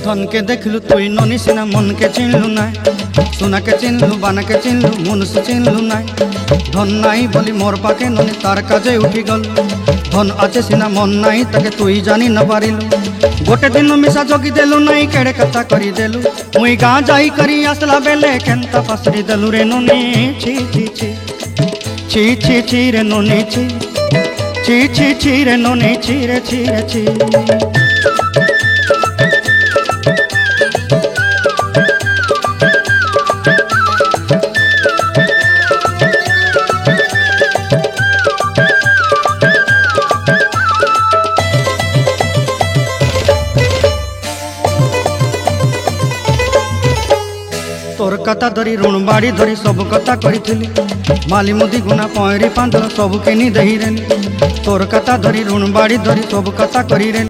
धन के देखलु तुई ननी सिना मन के चिन्हलु ना सोना के चिन्हलु बाना के चिन्हलु मुनुष चिन्हलु ना धन नाई बोली मोर पाके ननी तार काजे उठी गल धन आचे सिना मन नाई ताके तुई जानी न पारिलु गोटे दिन मिसा जगी देलु नाई केड़े कथा करी देलु मुई गाँ जाई करी आसला बेले केंता पासरी देलु रे ननी छी छी छी छी छी छी रे ननी छी छी छी छी रे ननी छी रे छी रे छी। तोर कथा धरी ऋण बाड़ी धरी सब कथा करी माली मुदी गुना पहरी पांदर सब किनी दही रेनी तोर कथा धरी ऋण बाड़ी धरी सब कथा करी रेनी।